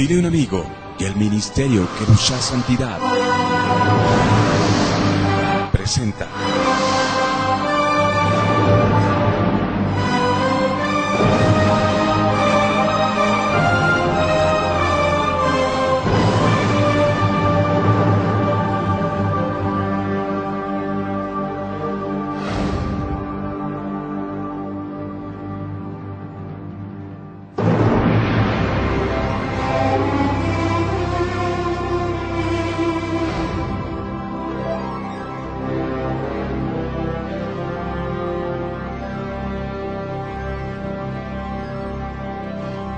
Dile un amigo y el ministerio Kedushá Santidad presenta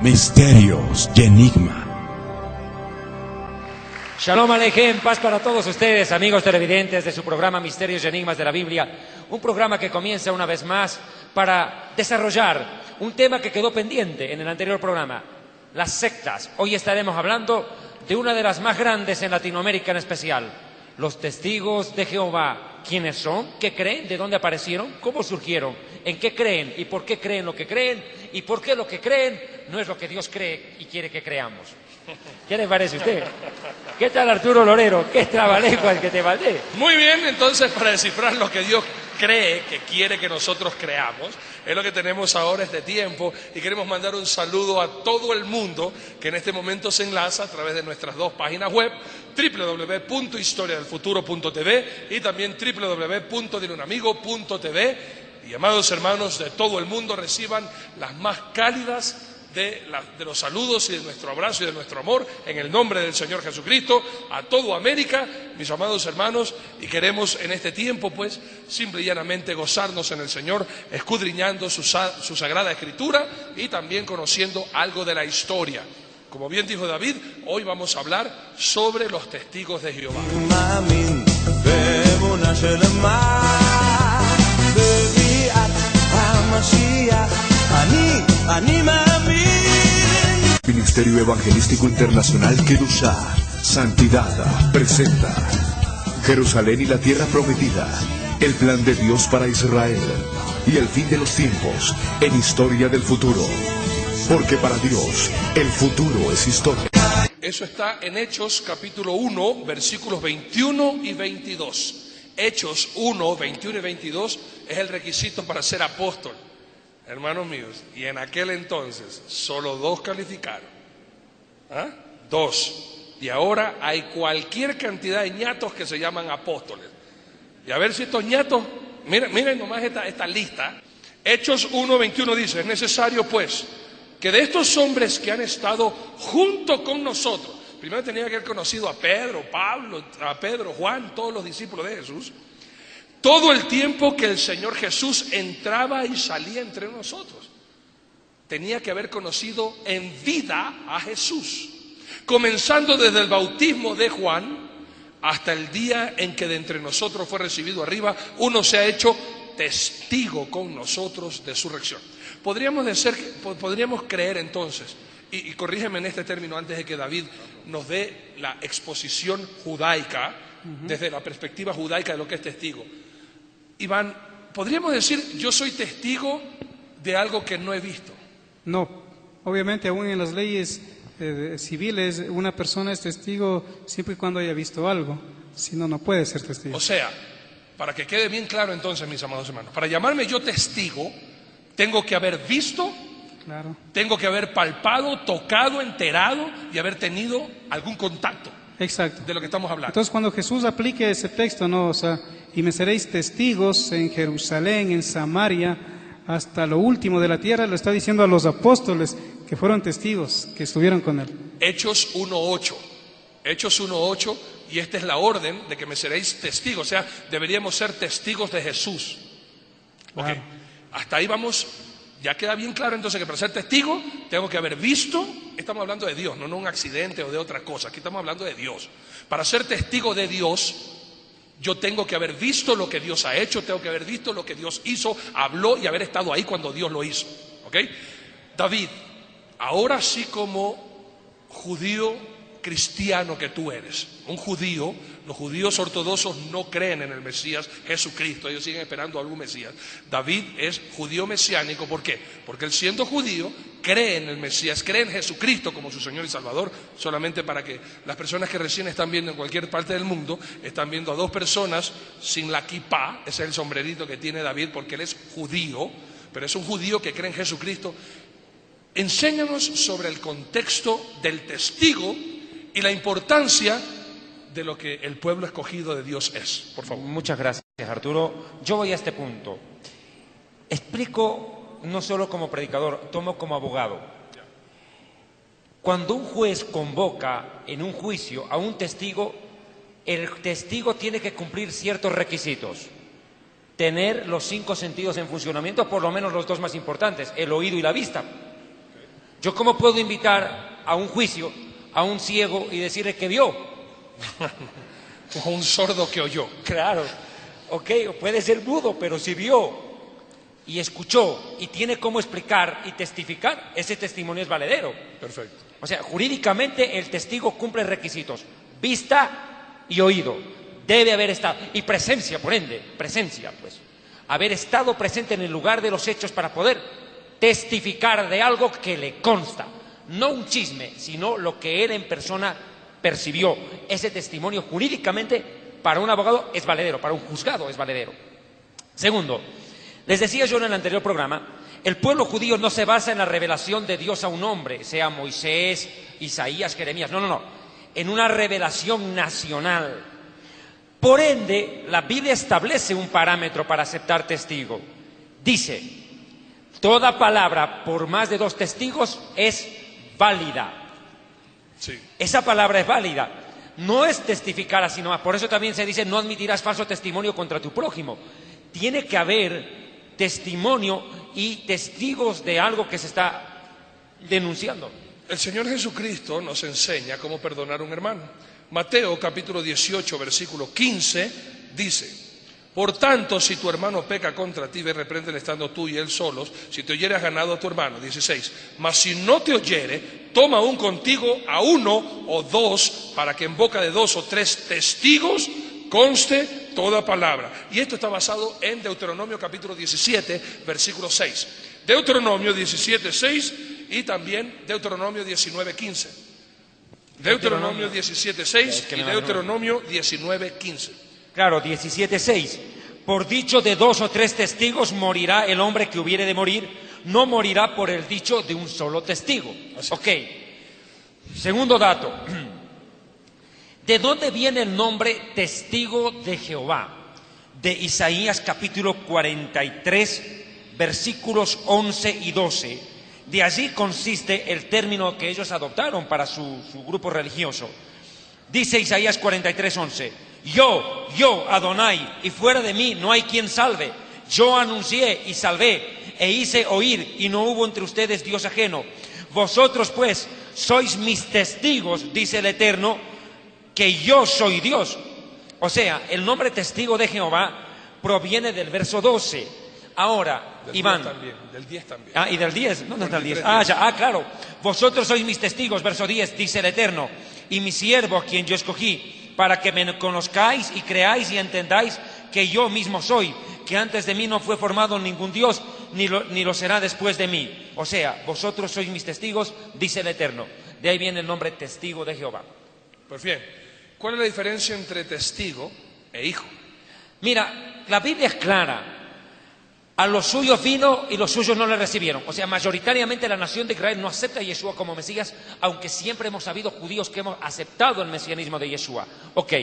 Misterios y Enigma. Shalom Aleichem, paz para todos ustedes, amigos televidentes de su programa Misterios y Enigmas de la Biblia. Un programa que comienza una vez más para desarrollar un tema que quedó pendiente en el anterior programa, las sectas. Hoy estaremos hablando de una de las más grandes en Latinoamérica en especial, los testigos de Jehová. ¿Quiénes son? ¿Qué creen? ¿De dónde aparecieron? ¿Cómo surgieron? ¿En qué creen? ¿Y por qué creen lo que creen? ¿Y por qué lo que creen no es lo que Dios cree y quiere que creamos? ¿Qué le parece a usted? ¿Qué tal, Arturo Lorero? ¿Qué trabalengua el que te mandé? Muy bien, entonces para descifrar lo que Dios cree, que quiere que nosotros creamos, es lo que tenemos ahora este tiempo, y queremos mandar un saludo a todo el mundo que en este momento se enlaza a través de nuestras dos páginas web, www.historiadelfuturo.tv y también www.dileunamigo.tv. Y amados hermanos de todo el mundo, reciban las más cálidas de los saludos y de nuestro abrazo y de nuestro amor en el nombre del Señor Jesucristo a toda América, mis amados hermanos, y queremos en este tiempo pues simple y llanamente gozarnos en el Señor, escudriñando su Sagrada Escritura y también conociendo algo de la historia. Como bien dijo David, hoy vamos a hablar sobre los testigos de Jehová. Ministerio Evangelístico Internacional Kedushá Santidad presenta Jerusalén y la Tierra Prometida, el plan de Dios para Israel y el fin de los tiempos en Historia del Futuro. Porque para Dios el futuro es historia. Eso está en Hechos capítulo 1, versículos 21 y 22. Hechos 1, 21 y 22 es el requisito para ser apóstol. Hermanos míos, y en aquel entonces solo 2 calificaron. 2. Y ahora hay cualquier cantidad de ñatos que se llaman apóstoles. Y a ver si estos ñatos, miren nomás esta lista. Hechos 1, 21 dice: es necesario pues que de estos hombres que han estado junto con nosotros, primero tenía que haber conocido a Pedro, Juan, todos los discípulos de Jesús, todo el tiempo que el Señor Jesús entraba y salía entre nosotros. Tenía que haber conocido en vida a Jesús, comenzando desde el bautismo de Juan hasta el día en que de entre nosotros fue recibido arriba. Uno se ha hecho testigo con nosotros de su resurrección. Podríamos creer entonces, y corrígeme en este término antes de que David nos dé la exposición judaica, desde la perspectiva judaica de lo que es testigo. Iván, ¿podríamos decir yo soy testigo de algo que no he visto? No, obviamente aún en las leyes civiles una persona es testigo siempre y cuando haya visto algo, si no, no puede ser testigo. O sea, para que quede bien claro entonces, mis amados hermanos, para llamarme yo testigo, tengo que haber visto, claro, tengo que haber palpado, tocado, enterado y haber tenido algún contacto. Exacto. De lo que estamos hablando. Entonces, cuando Jesús aplique ese texto, ¿no? O sea, y me seréis testigos en Jerusalén, en Samaria, hasta lo último de la tierra, lo está diciendo a los apóstoles que fueron testigos, que estuvieron con él. Hechos 1:8. Hechos 1:8, y esta es la orden de que me seréis testigos. O sea, deberíamos ser testigos de Jesús. Claro. Ok, hasta ahí vamos. Ya queda bien claro entonces que para ser testigo tengo que haber visto, estamos hablando de Dios, no un accidente o de otra cosa, aquí estamos hablando de Dios. Para ser testigo de Dios, yo tengo que haber visto lo que Dios ha hecho, tengo que haber visto lo que Dios hizo, habló y haber estado ahí cuando Dios lo hizo. ¿Ok? David, ahora sí como judío cristiano que tú eres, un judío, los judíos ortodoxos no creen en el Mesías Jesucristo, ellos siguen esperando a algún Mesías. David es judío mesiánico, ¿por qué? Porque él siendo judío cree en el Mesías, cree en Jesucristo como su Señor y Salvador, solamente para que las personas que recién están viendo en cualquier parte del mundo, están viendo a dos personas sin la kipá, ese es el sombrerito que tiene David porque él es judío, pero es un judío que cree en Jesucristo. Enséñanos sobre el contexto del testigo y la importancia de lo que el pueblo escogido de Dios es, por favor. Muchas gracias, Arturo. Yo voy a este punto. Explico no solo como predicador, tomo como abogado. Cuando un juez convoca en un juicio a un testigo, el testigo tiene que cumplir ciertos requisitos. Tener los 5 sentidos en funcionamiento, por lo menos los 2 más importantes, el oído y la vista. ¿Yo cómo puedo invitar a un juicio a un ciego y decirle que vio? O un sordo que oyó. Claro, ok, puede ser mudo, pero si vio y escuchó y tiene cómo explicar y testificar, ese testimonio es valedero. Perfecto. O sea, jurídicamente el testigo cumple requisitos: vista y oído. Debe haber estado, y presencia, por ende, presencia, pues. Haber estado presente en el lugar de los hechos para poder testificar de algo que le consta. No un chisme, sino lo que él en persona percibió. Ese testimonio jurídicamente para un abogado es valedero, para un juzgado es valedero. Segundo, les decía yo en el anterior programa, el pueblo judío no se basa en la revelación de Dios a un hombre, sea Moisés, Isaías, Jeremías, no, en una revelación nacional. Por ende, la Biblia establece un parámetro para aceptar testigo. Dice: toda palabra por más de 2 testigos es válida. Sí. Esa palabra es válida. No es testificar así nomás. Por eso también se dice: no admitirás falso testimonio contra tu prójimo. Tiene que haber testimonio y testigos de algo que se está denunciando. El Señor Jesucristo nos enseña cómo perdonar a un hermano. Mateo capítulo 18 versículo 15 dice: por tanto, si tu hermano peca contra ti, ve, repréndele estando tú y él solos. Si te oyere, has ganado a tu hermano. 16. Mas si no te oyere, toma aún contigo a 1 o 2, para que en boca de 2 o 3 testigos conste toda palabra. Y esto está basado en Deuteronomio capítulo 17, versículo 6. Deuteronomio 17, 6 y también Deuteronomio 19, 15. Deuteronomio 17, 6 y Deuteronomio 19, 15. Claro, 17:6. Por dicho de 2 o 3 testigos morirá el hombre que hubiere de morir, no morirá por el dicho de un solo testigo. Ok. Segundo dato. ¿De dónde viene el nombre testigo de Jehová? De Isaías capítulo 43, versículos 11 y 12. De allí consiste el término que ellos adoptaron para su grupo religioso. Dice Isaías 43, 11. Yo, Adonai, y fuera de mí no hay quien salve. Yo anuncié y salvé, e hice oír, y no hubo entre ustedes Dios ajeno. Vosotros pues sois mis testigos, dice el Eterno, que yo soy Dios. O sea, el nombre testigo de Jehová proviene del verso 12. Ahora, del Iván. 10 también, del 10 también. Y del 10. ¿Dónde está el 10? 10. Claro. Vosotros sois mis testigos, verso 10, dice el Eterno, y mi siervo a quien yo escogí, para que me conozcáis y creáis y entendáis que yo mismo soy, que antes de mí no fue formado ningún Dios, ni lo será después de mí. O sea, vosotros sois mis testigos, dice el Eterno. De ahí viene el nombre testigo de Jehová. Pues bien, ¿cuál es la diferencia entre testigo e hijo? Mira, la Biblia es clara. A los suyos vino y los suyos no le recibieron. O sea, mayoritariamente la nación de Israel no acepta a Yeshua como Mesías, aunque siempre hemos habido judíos que hemos aceptado el mesianismo de Yeshua. Ok,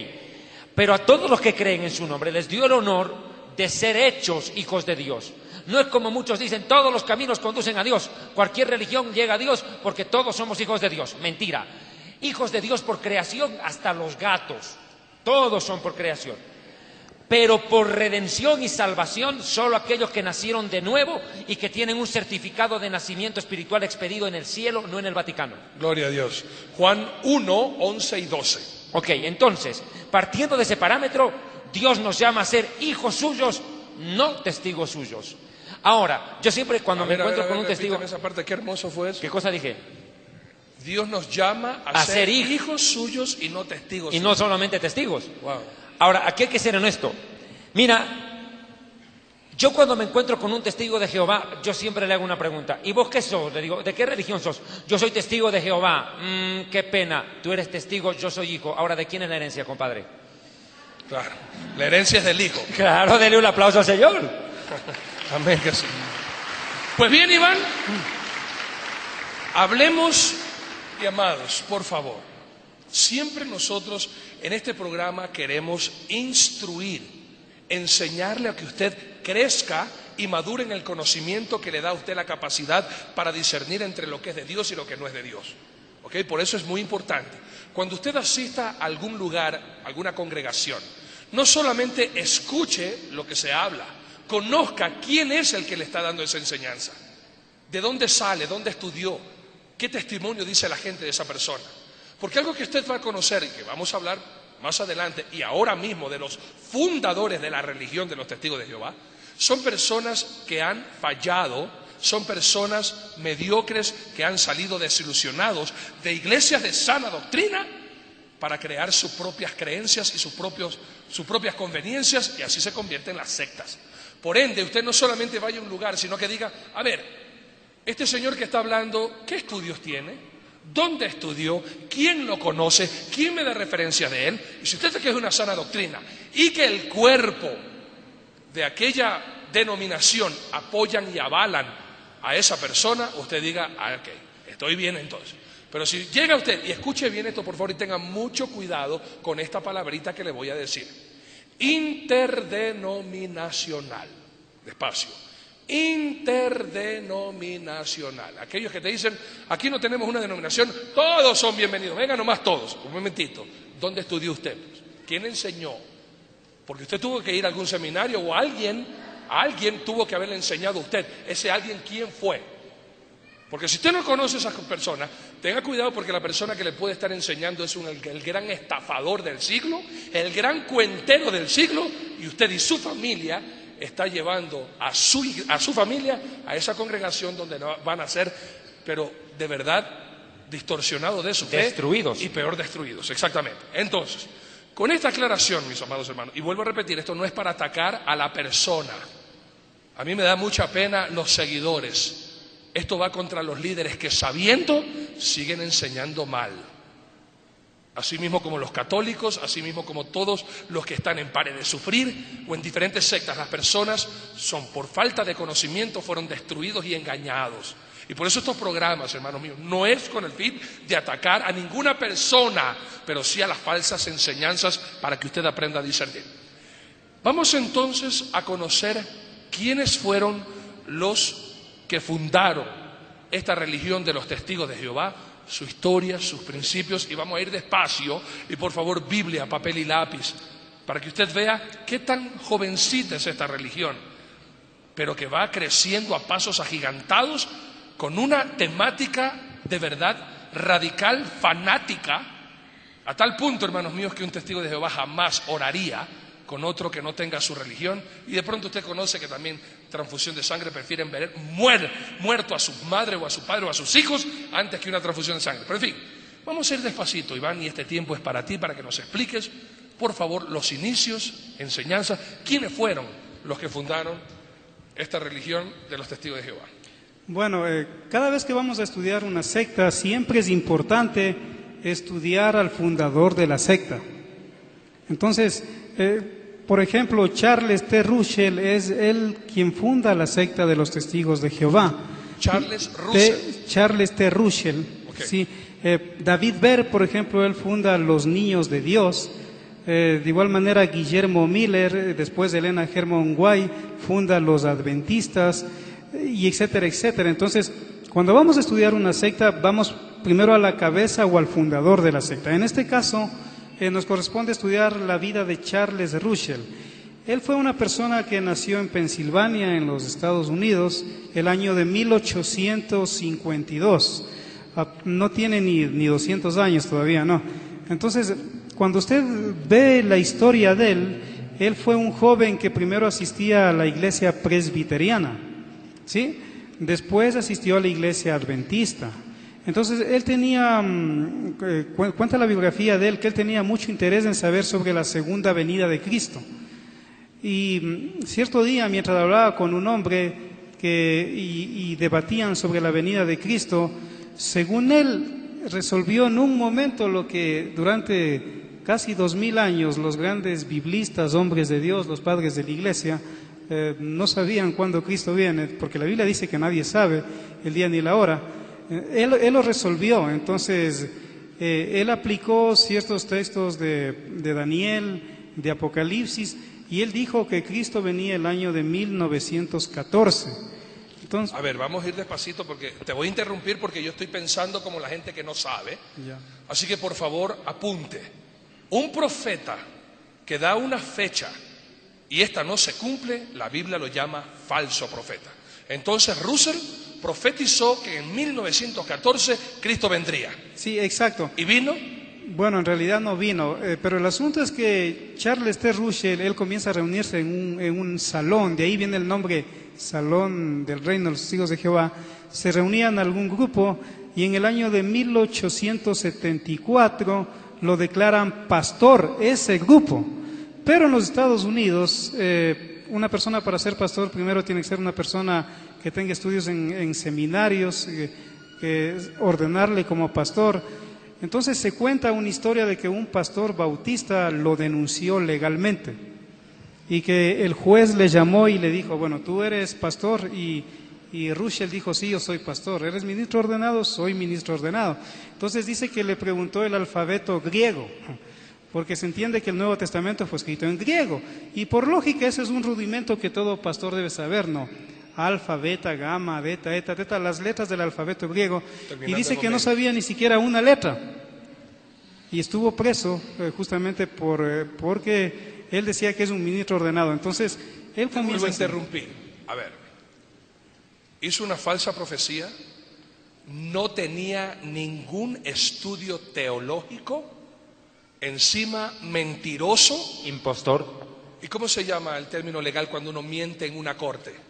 pero a todos los que creen en su nombre les dio el honor de ser hechos hijos de Dios. No es como muchos dicen, todos los caminos conducen a Dios, cualquier religión llega a Dios porque todos somos hijos de Dios. Mentira. Hijos de Dios por creación, hasta los gatos. Todos son por creación. Pero por redención y salvación, solo aquellos que nacieron de nuevo y que tienen un certificado de nacimiento espiritual expedido en el cielo, no en el Vaticano. Gloria a Dios. Juan 1, 11 y 12. Ok, entonces, partiendo de ese parámetro, Dios nos llama a ser hijos suyos, no testigos suyos. Ahora, yo siempre cuando me encuentro con un testigo... Esa parte, qué hermoso fue eso. ¿Qué cosa dije? Dios nos llama a ser hijos suyos y no testigos y suyos. no solamente testigos. Wow. Ahora, aquí hay que ser honesto. Mira, Yo cuando me encuentro con un testigo de Jehová, yo siempre le hago una pregunta. ¿Y vos qué sos? Le digo, ¿de qué religión sos? Yo soy testigo de Jehová. Qué pena. Tú eres testigo, yo soy hijo. Ahora, ¿de quién es la herencia, compadre? Claro, la herencia es del hijo. Claro, dele un aplauso al Señor. Amén, que sí. Pues bien, Iván, hablemos, y amados, por favor. Siempre nosotros en este programa queremos instruir, enseñarle a que usted crezca y madure en el conocimiento que le da a usted la capacidad para discernir entre lo que es de Dios y lo que no es de Dios. ¿Ok? Por eso es muy importante. Cuando usted asista a algún lugar, alguna congregación, no solamente escuche lo que se habla, conozca quién es el que le está dando esa enseñanza, de dónde sale, dónde estudió, qué testimonio dice la gente de esa persona. Porque algo que usted va a conocer y que vamos a hablar más adelante y ahora mismo de los fundadores de la religión de los testigos de Jehová, son personas que han fallado, son personas mediocres que han salido desilusionados de iglesias de sana doctrina para crear sus propias creencias y sus propias conveniencias, y así se convierten en las sectas. Por ende, usted no solamente vaya a un lugar, sino que diga, a ver, este señor que está hablando, ¿qué estudios tiene? ¿Dónde estudió? ¿Quién lo conoce? ¿Quién me da referencia de él? Y si usted cree que es una sana doctrina y que el cuerpo de aquella denominación apoyan y avalan a esa persona, usted diga, ok, estoy bien entonces. Pero si llega usted, y escuche bien esto por favor y tenga mucho cuidado con esta palabrita que le voy a decir. Interdenominacional. Despacio. Interdenominacional. Aquellos que te dicen, aquí no tenemos una denominación, todos son bienvenidos, vengan nomás todos. Un momentito, ¿dónde estudió usted? ¿Quién le enseñó? Porque usted tuvo que ir a algún seminario o alguien tuvo que haberle enseñado a usted. Ese alguien, ¿quién fue? Porque si usted no conoce a esas personas, tenga cuidado, porque la persona que le puede estar enseñando es el gran estafador del siglo, el gran cuentero del siglo, y usted y su familia está llevando a su familia a esa congregación donde van a ser, pero de verdad, distorsionados de su fe. Destruidos. Y peor, destruidos, exactamente. Entonces, con esta aclaración, mis amados hermanos, y vuelvo a repetir, esto no es para atacar a la persona. A mí me da mucha pena los seguidores. Esto va contra los líderes que, sabiendo, siguen enseñando mal. Así mismo como los católicos, así mismo como todos los que están en pares de sufrir o en diferentes sectas, las personas son, por falta de conocimiento, fueron destruidos y engañados. Y por eso estos programas, hermanos míos, no es con el fin de atacar a ninguna persona, pero sí a las falsas enseñanzas para que usted aprenda a discernir. Vamos entonces a conocer quiénes fueron los que fundaron esta religión de los testigos de Jehová, su historia, sus principios, y vamos a ir despacio, y por favor Biblia, papel y lápiz, para que usted vea qué tan jovencita es esta religión, pero que va creciendo a pasos agigantados con una temática de verdad radical, fanática, a tal punto, hermanos míos, que un testigo de Jehová jamás oraría con otro que no tenga su religión. Y de pronto usted conoce que también transfusión de sangre prefieren ver muerto a su madre o a su padre o a sus hijos antes que una transfusión de sangre. Pero en fin, vamos a ir despacito, Iván, y este tiempo es para ti, para que nos expliques, por favor, los inicios, enseñanzas, quiénes fueron los que fundaron esta religión de los testigos de Jehová. Bueno, cada vez que vamos a estudiar una secta, siempre es importante estudiar al fundador de la secta. Entonces, por ejemplo, Charles T. Russell es él quien funda la secta de los testigos de Jehová. Charles Russell. Charles T. Russell. Okay. Sí. David Berg, por ejemplo, él funda Los Niños de Dios. De igual manera, Guillermo Miller, después de Elena Hermann White, funda Los Adventistas, y etcétera, etcétera. Entonces, cuando vamos a estudiar una secta, vamos primero a la cabeza o al fundador de la secta. En este caso, nos corresponde estudiar la vida de Charles Russell. Él fue una persona que nació en Pensilvania, en los Estados Unidos, el año de 1852. No tiene ni 200 años todavía, ¿no? Entonces, cuando usted ve la historia de él fue un joven que primero asistía a la iglesia presbiteriana, ¿sí? Después asistió a la iglesia adventista. Entonces, él tenía, cuenta la biografía de él, que él tenía mucho interés en saber sobre la segunda venida de Cristo. Y cierto día, mientras hablaba con un hombre y debatían sobre la venida de Cristo, según él resolvió en un momento lo que durante casi 2000 años los grandes biblistas, hombres de Dios, los padres de la iglesia, no sabían cuándo Cristo viene, porque la Biblia dice que nadie sabe el día ni la hora. Él lo resolvió. Entonces él aplicó ciertos textos de Daniel, de Apocalipsis, y él dijo que Cristo venía el año de 1914. Entonces, A ver, vamos a ir despacito porque te voy a interrumpir porque yo estoy pensando como la gente que no sabe. ya. Así que por favor apunte. Un profeta que da una fecha y esta no se cumple, la Biblia lo llama falso profeta. Entonces Russell profetizó que en 1914 Cristo vendría. Sí, exacto. ¿Y vino? Bueno, en realidad no vino, pero el asunto es que Charles T. Russell, él comienza a reunirse en un salón, de ahí viene el nombre Salón del Reino de los Testigos de Jehová. Se reunían algún grupo y en el año de 1874 lo declaran pastor ese grupo. Pero en los Estados Unidos, una persona para ser pastor primero tiene que ser una persona que tenga estudios en seminarios, que ordenarle como pastor. Entonces se cuenta una historia de que un pastor bautista lo denunció legalmente y que el juez le llamó y le dijo, bueno, tú eres pastor, y Russell dijo, sí, yo soy pastor. ¿Eres ministro ordenado? Soy ministro ordenado. Entonces dice que le preguntó el alfabeto griego, porque se entiende que el Nuevo Testamento fue escrito en griego, y por lógica ese es un rudimento que todo pastor debe saber, ¿no? Alfa, beta, gamma, beta, eta, teta, las letras del alfabeto griego. Y dice que no sabía ni siquiera una letra. Y estuvo preso justamente porque él decía que es un ministro ordenado. Entonces, él Te vuelvo comienza a interrumpir. A ver, hizo una falsa profecía, no tenía ningún estudio teológico, encima mentiroso. Impostor, ¿Y cómo se llama el término legal cuando uno miente en una corte?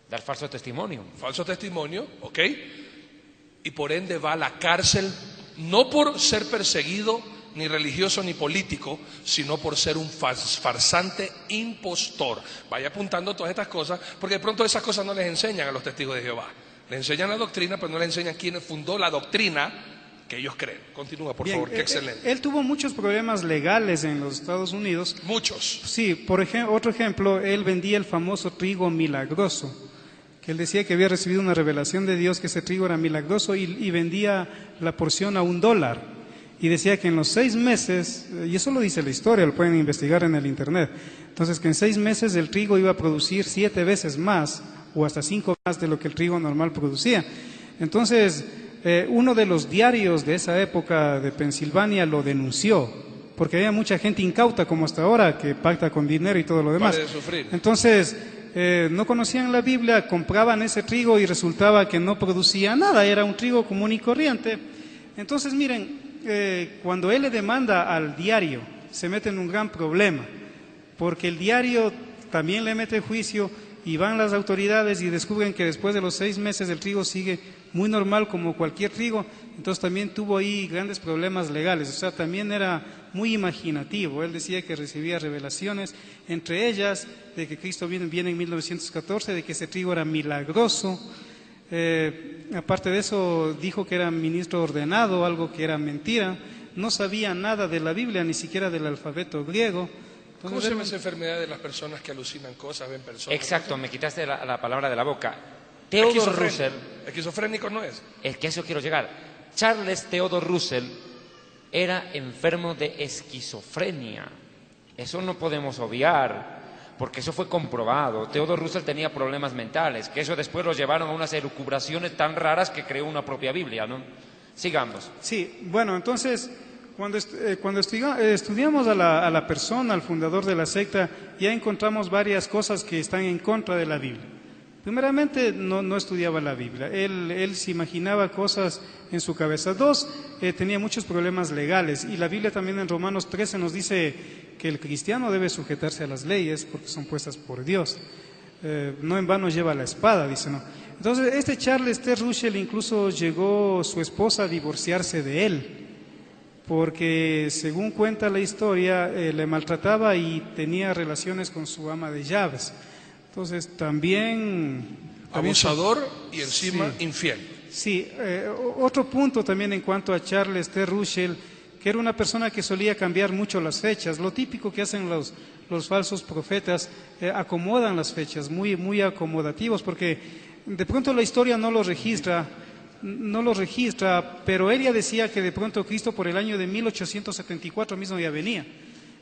dar falso testimonio. Falso testimonio, ¿ok? Y por ende va a la cárcel, no por ser perseguido, ni religioso, ni político, sino por ser un farsante impostor. Vaya apuntando todas estas cosas, porque de pronto esas cosas no les enseñan a los testigos de Jehová. Les enseñan la doctrina, pero no les enseñan quién fundó la doctrina que ellos creen. Continúa, por favor, qué excelente. Él tuvo muchos problemas legales en los Estados Unidos. Muchos. Sí, por ejemplo, otro ejemplo, él vendía el famoso trigo milagroso, que él decía que había recibido una revelación de Dios que ese trigo era milagroso, y vendía la porción a $1. Y decía que en los 6 meses, y eso lo dice la historia, lo pueden investigar en el internet, entonces que en 6 meses el trigo iba a producir 7 veces más o hasta 5 más de lo que el trigo normal producía. Entonces, uno de los diarios de esa época de Pensilvania lo denunció, porque había mucha gente incauta como hasta ahora que pacta con dinero y todo lo demás. Pare de sufrir. Entonces, no conocían la Biblia, compraban ese trigo y resultaba que no producía nada, era un trigo común y corriente. Entonces, miren, cuando él le demanda al diario, se mete en un gran problema, porque el diario también le mete juicio y van las autoridades y descubren que después de los 6 meses el trigo sigue muy normal como cualquier trigo. Entonces también tuvo ahí grandes problemas legales, o sea, también era muy imaginativo. Él decía que recibía revelaciones, entre ellas de que Cristo viene en 1914, de que ese trigo era milagroso. Aparte de eso, dijo que era ministro ordenado, algo que era mentira. No sabía nada de la Biblia, ni siquiera del alfabeto griego. ¿Cómo Entonces, se llama esa enfermedad de las personas que alucinan cosas, ven personas? Exacto, me quitaste la palabra de la boca. Theodore Russell, Esquizofrénico no es. es que a eso quiero llegar. Charles Theodore Russell era enfermo de esquizofrenia. Eso no podemos obviar, porque eso fue comprobado. Theodore Russell tenía problemas mentales, que eso después lo llevaron a unas elucubraciones tan raras que creó una propia Biblia, ¿no? Sigamos. sí, bueno, entonces, cuando estudiamos a la persona, al fundador de la secta, ya encontramos varias cosas que están en contra de la Biblia. Primeramente, no estudiaba la Biblia, él se imaginaba cosas en su cabeza. 2, tenía muchos problemas legales, y la Biblia también en Romanos 13 nos dice que el cristiano debe sujetarse a las leyes porque son puestas por Dios. No en vano lleva la espada, dice, ¿no? Entonces, Charles T. Russell incluso llegó su esposa a divorciarse de él, porque según cuenta la historia, le maltrataba y tenía relaciones con su ama de llaves. Entonces también abusador y encima sí, infiel. Sí, otro punto también en cuanto a Charles T. Russell, que era una persona que solía cambiar mucho las fechas. Lo típico que hacen los falsos profetas, acomodan las fechas, muy acomodativos, porque de pronto la historia no lo registra, pero ella decía que de pronto Cristo por el año de 1874 mismo ya venía.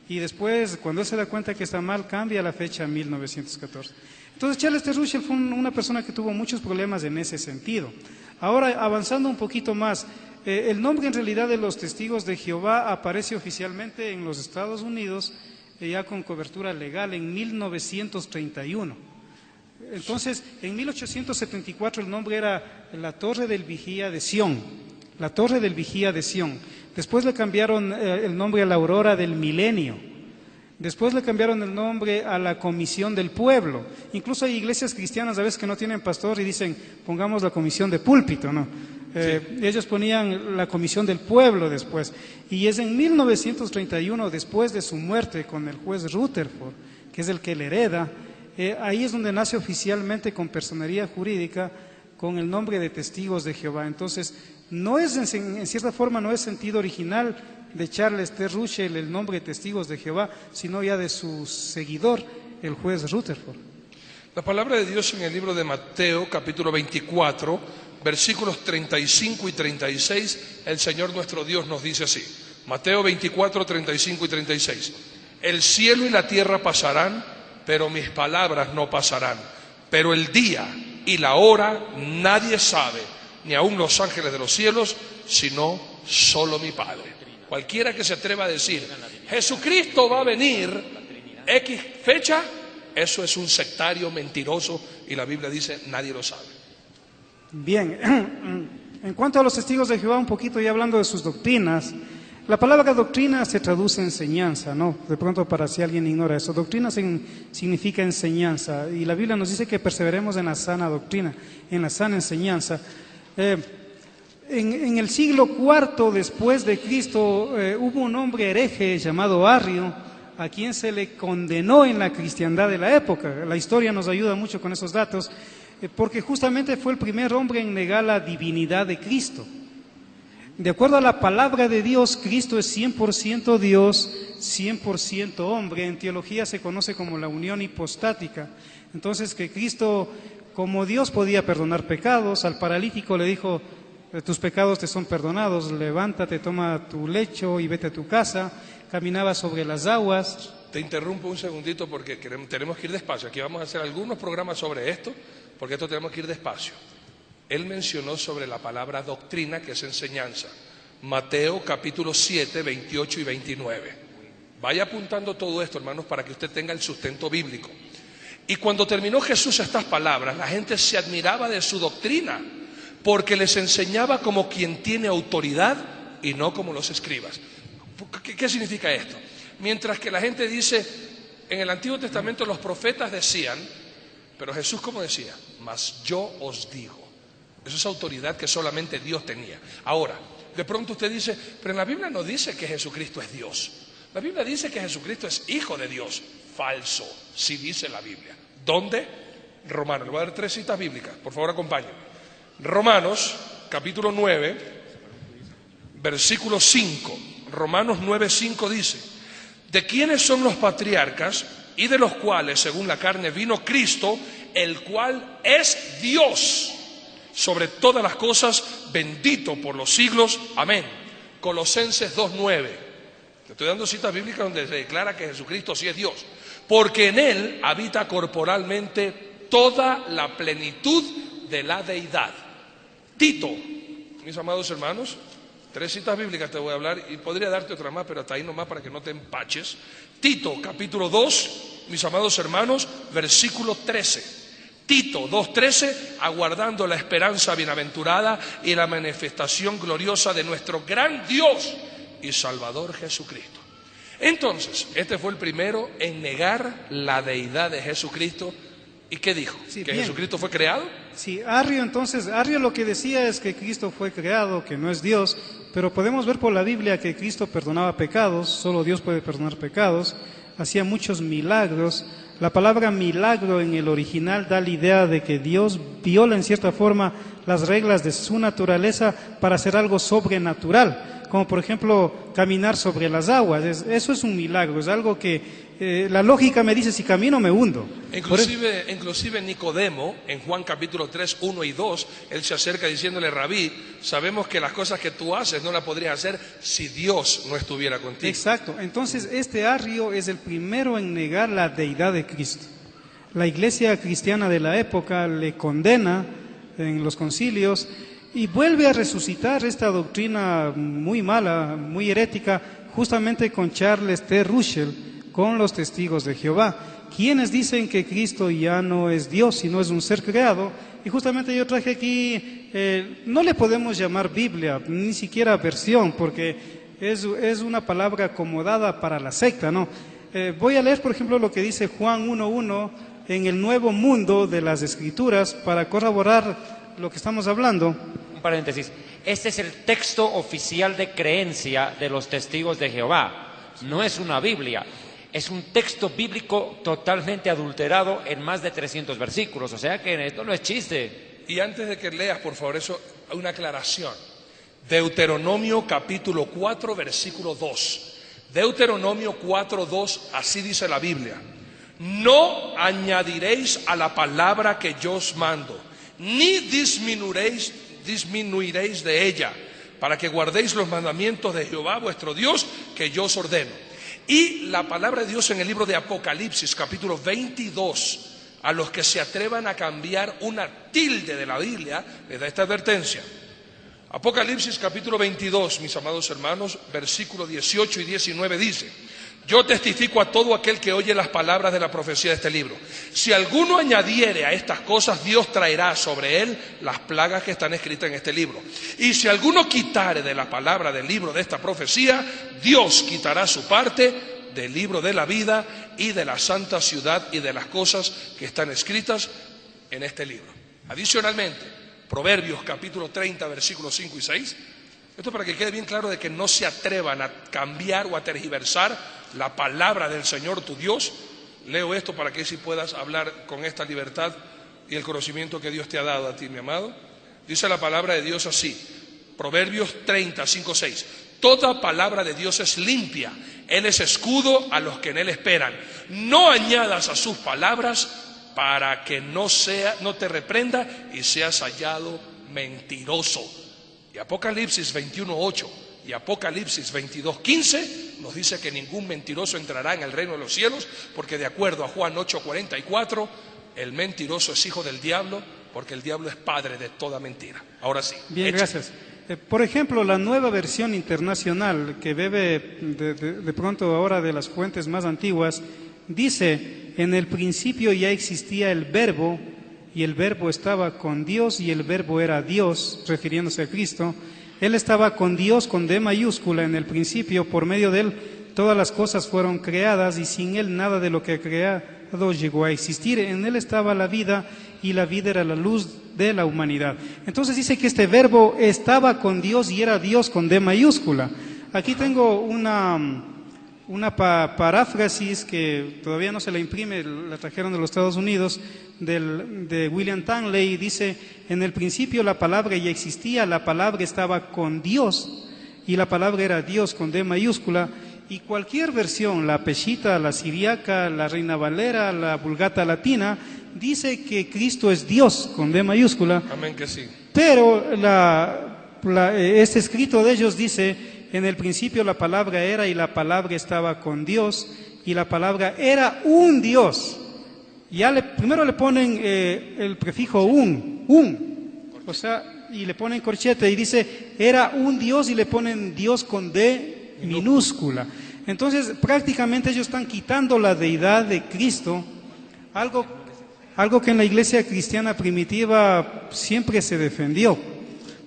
Y después, cuando él se da cuenta que está mal, cambia la fecha a 1914. Entonces, Charles T. Russell fue una persona que tuvo muchos problemas en ese sentido. Ahora, avanzando un poquito más, el nombre en realidad de los testigos de Jehová aparece oficialmente en los Estados Unidos, ya con cobertura legal, en 1931. Entonces, en 1874 el nombre era la Torre del Vigía de Sión, la Torre del Vigía de Sión. Después le cambiaron el nombre a la Aurora del Milenio. Después le cambiaron el nombre a la Comisión del Pueblo. Incluso hay iglesias cristianas a veces que no tienen pastor y dicen, pongamos la Comisión de Púlpito, ¿no? Ellos ponían la Comisión del Pueblo después. Y es en 1931, después de su muerte con el juez Rutherford, que es el que le hereda, ahí es donde nace oficialmente con personería jurídica con el nombre de Testigos de Jehová. Entonces, no es en cierta forma no es sentido original de Charles T. Russell el nombre de Testigos de Jehová, sino ya de su seguidor, el juez Rutherford. La palabra de Dios en el libro de Mateo, capítulo 24, versículos 35 y 36, el Señor nuestro Dios nos dice así. Mateo 24, 35 y 36. El cielo y la tierra pasarán, pero mis palabras no pasarán. Pero el día y la hora nadie sabe, ni aun los ángeles de los cielos, sino solo mi Padre. Cualquiera que se atreva a decir, Jesucristo va a venir, X fecha, eso es un sectario mentiroso y la Biblia dice, nadie lo sabe. Bien, en cuanto a los testigos de Jehová, un poquito ya hablando de sus doctrinas, la palabra doctrina se traduce enseñanza, ¿no? De pronto para si alguien ignora eso, doctrina significa enseñanza y la Biblia nos dice que perseveremos en la sana doctrina, en la sana enseñanza. En el siglo IV después de Cristo hubo un hombre hereje llamado Arrio, a quien se le condenó en la cristiandad de la época. La historia nos ayuda mucho con esos datos, porque justamente fue el primer hombre en negar la divinidad de Cristo. De acuerdo a la palabra de Dios, Cristo es 100% Dios, 100% hombre. En teología se conoce como la unión hipostática. Entonces, que Cristo, como Dios, podía perdonar pecados. Al paralítico le dijo, tus pecados te son perdonados, levántate, toma tu lecho y vete a tu casa. Caminaba sobre las aguas. Te interrumpo un segundito porque tenemos que ir despacio. Aquí vamos a hacer algunos programas sobre esto, porque esto tenemos que ir despacio. Él mencionó sobre la palabra doctrina, que es enseñanza. Mateo capítulo 7, 28 y 29. Vaya apuntando todo esto, hermanos, para que usted tenga el sustento bíblico. Y cuando terminó Jesús estas palabras, la gente se admiraba de su doctrina, porque les enseñaba como quien tiene autoridad y no como los escribas. ¿Qué significa esto? Mientras que la gente dice, en el Antiguo Testamento los profetas decían, pero Jesús ¿cómo decía? Mas yo os digo. Esa es autoridad que solamente Dios tenía. Ahora, de pronto usted dice, pero en la Biblia no dice que Jesucristo es Dios. La Biblia dice que Jesucristo es hijo de Dios. Falso, sí dice la Biblia. ¿Dónde? Romanos. Le voy a dar 3 citas bíblicas, por favor acompáñenme. Romanos, capítulo 9, versículo 5. Romanos 9, 5 dice, ¿de quiénes son los patriarcas y de los cuales, según la carne, vino Cristo, el cual es Dios sobre todas las cosas, bendito por los siglos? Amén. Colosenses 2:9. Te estoy dando citas bíblicas donde se declara que Jesucristo sí es Dios, porque en Él habita corporalmente toda la plenitud de la deidad. Tito, mis amados hermanos, 3 citas bíblicas te voy a hablar y podría darte otra más, pero hasta ahí nomás para que no te empaches. Tito, capítulo 2, mis amados hermanos, versículo 13. Tito 2:13, aguardando la esperanza bienaventurada y la manifestación gloriosa de nuestro gran Dios y Salvador Jesucristo. Entonces, este fue el primero en negar la deidad de Jesucristo. ¿Y qué dijo? Sí, ¿Que bien. Jesucristo fue creado? Sí, Arrio lo que decía es que Cristo fue creado, que no es Dios, pero podemos ver por la Biblia que Cristo perdonaba pecados, solo Dios puede perdonar pecados, hacía muchos milagros. La palabra milagro en el original da la idea de que Dios viola en cierta forma las reglas de su naturaleza para hacer algo sobrenatural, como por ejemplo caminar sobre las aguas. Eso es un milagro, es algo que la lógica me dice, si camino me hundo. Inclusive Nicodemo, en Juan capítulo 3, 1 y 2, él se acerca diciéndole: Rabí, sabemos que las cosas que tú haces no las podrías hacer si Dios no estuviera contigo. Exacto, entonces este Arrio es el primero en negar la deidad de Cristo. La iglesia cristiana de la época le condena en los concilios y vuelve a resucitar esta doctrina muy mala, muy herética, justamente con Charles T. Russell, con los testigos de Jehová, quienes dicen que Cristo ya no es Dios, sino es un ser creado. Y justamente yo traje aquí, no le podemos llamar Biblia, ni siquiera versión, porque es una palabra acomodada para la secta, ¿no? Voy a leer, por ejemplo, lo que dice Juan 1:1 en el Nuevo Mundo de las Escrituras para corroborar lo que estamos hablando. Un paréntesis. Este es el texto oficial de creencia de los testigos de Jehová. No es una Biblia. Es un texto bíblico totalmente adulterado en más de 300 versículos. O sea que esto no es chiste. Y antes de que leas, por favor, eso, una aclaración. Deuteronomio capítulo 4, versículo 2. Deuteronomio 4:2, así dice la Biblia: no añadiréis a la palabra que yo os mando, ni disminuiréis de ella, para que guardéis los mandamientos de Jehová vuestro Dios, que yo os ordeno. Y la palabra de Dios en el libro de Apocalipsis, capítulo 22, a los que se atrevan a cambiar una tilde de la Biblia, les da esta advertencia. Apocalipsis capítulo 22, mis amados hermanos, versículos 18 y 19 dice: yo testifico a todo aquel que oye las palabras de la profecía de este libro. Si alguno añadiere a estas cosas, Dios traerá sobre él las plagas que están escritas en este libro. Y si alguno quitare de la palabra del libro de esta profecía, Dios quitará su parte del libro de la vida y de la santa ciudad y de las cosas que están escritas en este libro. Adicionalmente, Proverbios capítulo 30, versículos 5 y 6. Esto para que quede bien claro de que no se atrevan a cambiar o a tergiversar la palabra del Señor tu Dios. Leo esto para que así puedas hablar con esta libertad y el conocimiento que Dios te ha dado a ti, mi amado. Dice la palabra de Dios así, Proverbios 30, 5, 6. Toda palabra de Dios es limpia, Él es escudo a los que en Él esperan. No añadas a sus palabras para que no te reprenda y seas hallado mentiroso. Y Apocalipsis 21:8 y Apocalipsis 22:15 nos dice que ningún mentiroso entrará en el reino de los cielos, porque de acuerdo a Juan 8:44, el mentiroso es hijo del diablo, porque el diablo es padre de toda mentira. Ahora sí. Bien, gracias. Por ejemplo, la nueva versión internacional, que bebe de pronto ahora de las fuentes más antiguas, dice: en el principio ya existía el Verbo, y el Verbo estaba con Dios, y el Verbo era Dios, refiriéndose a Cristo. Él estaba con Dios con D mayúscula en el principio, por medio de Él todas las cosas fueron creadas, y sin Él nada de lo que ha creado llegó a existir. En Él estaba la vida, y la vida era la luz de la humanidad. Entonces dice que este Verbo estaba con Dios y era Dios con D mayúscula. Aquí tengo una paráfrasis que todavía no se la imprime, la trajeron de los Estados Unidos, de William Tanley. Dice: en el principio la palabra ya existía, la palabra estaba con Dios, y la palabra era Dios con D mayúscula. Y cualquier versión, la Peshitta, la Siriaca, la Reina Valera, la Vulgata Latina, dice que Cristo es Dios con D mayúscula. Amén que sí. Pero este escrito de ellos dice: en el principio la palabra era, y la palabra estaba con Dios, y la palabra era un Dios. Primero le ponen el prefijo o sea, y le ponen corchete y dice era un Dios, y le ponen Dios con D minúscula. Entonces prácticamente ellos están quitando la deidad de Cristo, algo que en la iglesia cristiana primitiva siempre se defendió.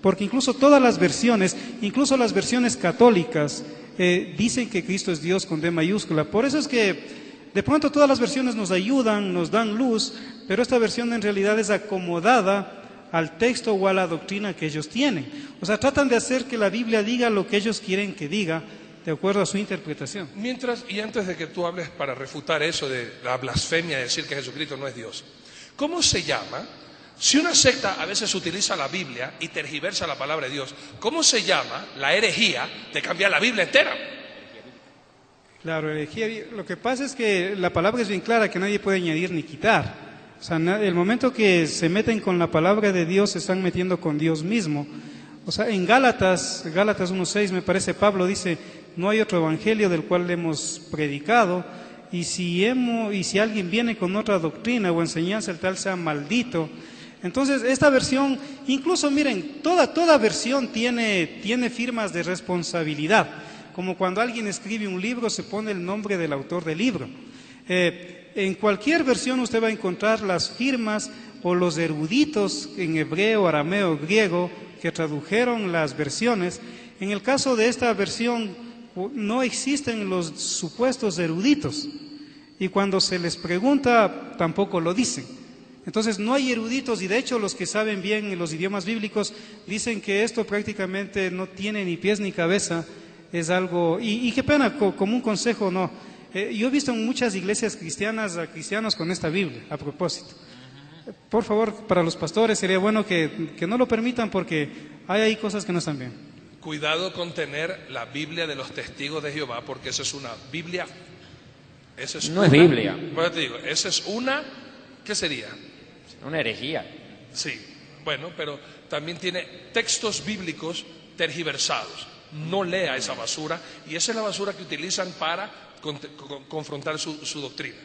Porque incluso todas las versiones, incluso las versiones católicas, dicen que Cristo es Dios con D mayúscula. Por eso es que de pronto todas las versiones nos ayudan, nos dan luz, pero esta versión en realidad es acomodada al texto o a la doctrina que ellos tienen. O sea, tratan de hacer que la Biblia diga lo que ellos quieren que diga, de acuerdo a su interpretación. Y antes de que tú hables para refutar eso de la blasfemia de decir que Jesucristo no es Dios, ¿cómo se llama? Si una secta a veces utiliza la Biblia y tergiversa la palabra de Dios, ¿cómo se llama la herejía de cambiar la Biblia entera? Claro, herejía, lo que pasa es que la palabra es bien clara, que nadie puede añadir ni quitar. O sea, el momento que se meten con la palabra de Dios, se están metiendo con Dios mismo. O sea, en Gálatas 1:6, me parece, Pablo dice, no hay otro evangelio del cual hemos predicado, y si alguien viene con otra doctrina o enseñanza, el tal sea maldito. Entonces, esta versión, incluso miren, toda versión tiene firmas de responsabilidad. Como cuando alguien escribe un libro, se pone el nombre del autor del libro. En cualquier versión usted va a encontrar las firmas o los eruditos en hebreo, arameo, griego, que tradujeron las versiones. En el caso de esta versión, no existen los supuestos eruditos. Y cuando se les pregunta, tampoco lo dicen. Entonces no hay eruditos, y de hecho los que saben bien los idiomas bíblicos dicen que esto prácticamente no tiene ni pies ni cabeza. Es algo, y qué pena, como un consejo, no. Yo he visto en muchas iglesias cristianas a cristianos con esta Biblia, a propósito. Por favor, para los pastores sería bueno que no lo permitan, porque hay ahí cosas que no están bien. Cuidado con tener la Biblia de los testigos de Jehová, porque esa es una Biblia. No es Biblia. Bueno, te digo, esa es una, ¿qué sería? Una herejía. Sí, bueno, pero también tiene textos bíblicos tergiversados. No lea esa basura, y esa es la basura que utilizan para confrontar su doctrina.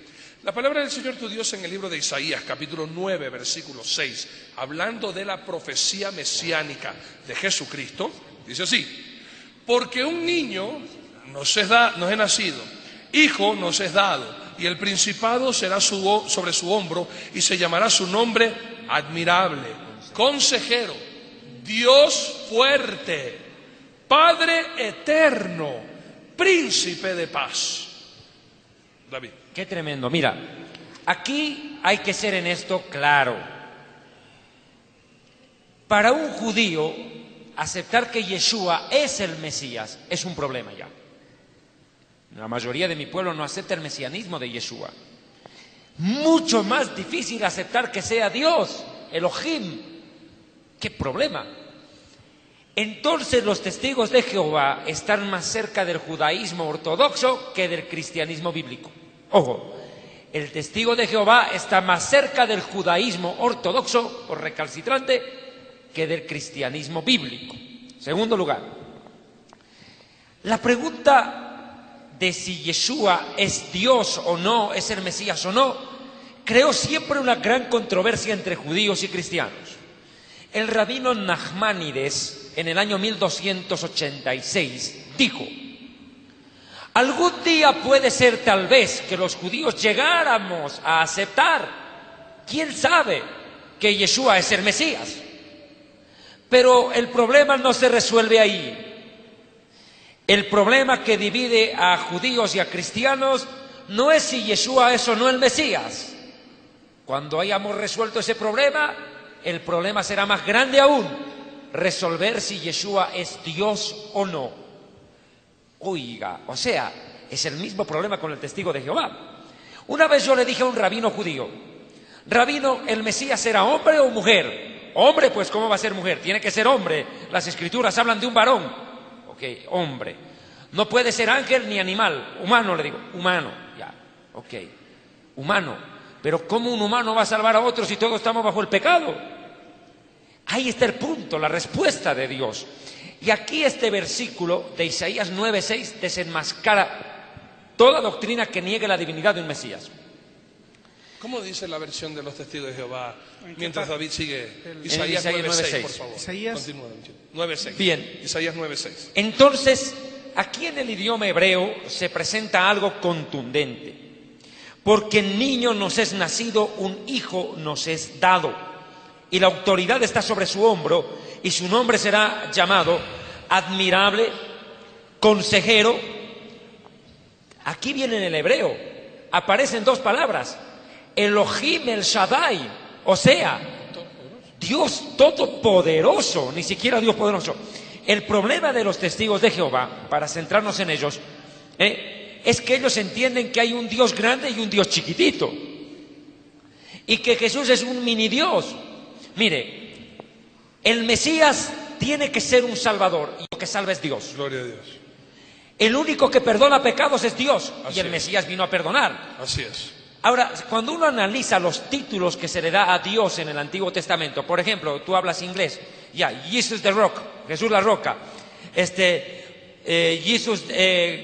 La palabra del Señor tu Dios en el libro de Isaías, capítulo 9, versículo 6, hablando de la profecía mesiánica de Jesucristo, dice así: porque un niño nos es nacido, hijo nos es dado, y el principado será sobre su hombro, y se llamará su nombre admirable, consejero, Dios fuerte, Padre eterno, príncipe de paz. David. Qué tremendo. Mira, aquí hay que ser en esto claro. Para un judío, aceptar que Yeshua es el Mesías es un problema ya. La mayoría de mi pueblo no acepta el mesianismo de Yeshua. Mucho más difícil aceptar que sea Dios, Elohim. ¡Qué problema! Entonces los testigos de Jehová están más cerca del judaísmo ortodoxo que del cristianismo bíblico. Ojo, el testigo de Jehová está más cerca del judaísmo ortodoxo o recalcitrante que del cristianismo bíblico. Segundo lugar, la pregunta de si Yeshua es Dios o no, es el Mesías o no, creó siempre una gran controversia entre judíos y cristianos. El rabino Nachmanides, en el año 1286, dijo: algún día puede ser tal vez que los judíos llegáramos a aceptar, quién sabe, que Yeshua es el Mesías. Pero el problema no se resuelve ahí. El problema que divide a judíos y a cristianos no es si Yeshua es o no el Mesías. Cuando hayamos resuelto ese problema, el problema será más grande aún: resolver si Yeshua es Dios o no. Oiga, o sea, es el mismo problema con el testigo de Jehová. Una vez yo le dije a un rabino judío: rabino, ¿el Mesías será hombre o mujer? Hombre, pues ¿cómo va a ser mujer? Tiene que ser hombre. Las escrituras hablan de un varón. Ok, hombre. No puede ser ángel ni animal. Humano, le digo. Humano, ya. Ok, humano. Pero ¿cómo un humano va a salvar a otros si todos estamos bajo el pecado? Ahí está el punto, la respuesta de Dios. Y aquí este versículo de Isaías 9:6 desenmascara toda doctrina que niegue la divinidad de un Mesías. ¿Cómo dice la versión de los testigos de Jehová? Mientras David sigue. Isaías 9:6, por 9:6. favor. Isaías. Continúa, 9:6. Bien. Isaías 9:6. Entonces, aquí en el idioma hebreo se presenta algo contundente. Porque niño nos es nacido, un hijo nos es dado, y la autoridad está sobre su hombro, y su nombre será llamado admirable, consejero. Aquí viene en el hebreo, aparecen dos palabras: Elohim el Shaddai, o sea, Dios todopoderoso, ni siquiera Dios poderoso. El problema de los testigos de Jehová, para centrarnos en ellos, es que ellos entienden que hay un Dios grande y un Dios chiquitito, y que Jesús es un mini Dios. Mire, el Mesías tiene que ser un salvador, y lo que salva es Dios. Gloria a Dios. El único que perdona pecados es Dios, Así y el es. Mesías vino a perdonar. Así es. Ahora, cuando uno analiza los títulos que se le da a Dios en el Antiguo Testamento, por ejemplo, tú hablas inglés, Jesus the Rock, Jesús la roca, Jesus,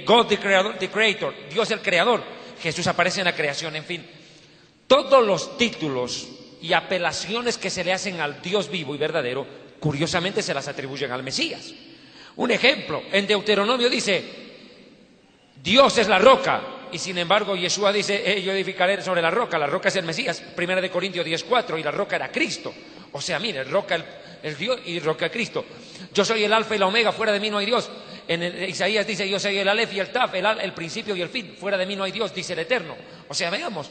God the Creator, Dios el Creador, Jesús aparece en la creación, en fin. Todos los títulos y apelaciones que se le hacen al Dios vivo y verdadero, curiosamente se las atribuyen al Mesías. Un ejemplo, en Deuteronomio dice, Dios es la roca, y sin embargo Yeshua dice, yo edificaré sobre la roca es el Mesías, 1 Corintios 10:4, y la roca era Cristo. O sea, mire, roca el Dios y roca Cristo. Yo soy el alfa y la omega, fuera de mí no hay Dios. En Isaías dice, yo soy el alef y el taf, el principio y el fin, fuera de mí no hay Dios, dice el Eterno. O sea, veamos,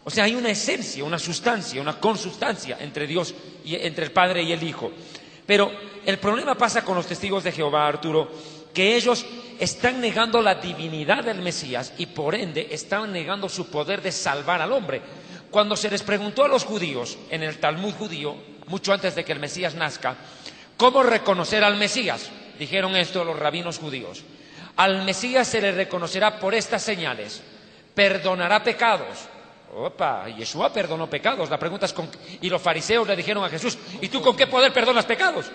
o sea, hay una esencia, una sustancia, una consustancia entre Dios y entre el Padre y el Hijo. Pero el problema pasa con los testigos de Jehová, Arturo, que ellos están negando la divinidad del Mesías y por ende están negando su poder de salvar al hombre. Cuando se les preguntó a los judíos en el Talmud judío, mucho antes de que el Mesías nazca, ¿cómo reconocer al Mesías? Dijeron esto los rabinos judíos. Al Mesías se le reconocerá por estas señales: perdonará pecados. Opa, Yeshua perdonó pecados. La pregunta es, y los fariseos le dijeron a Jesús, ¿y tú con qué poder perdonas pecados?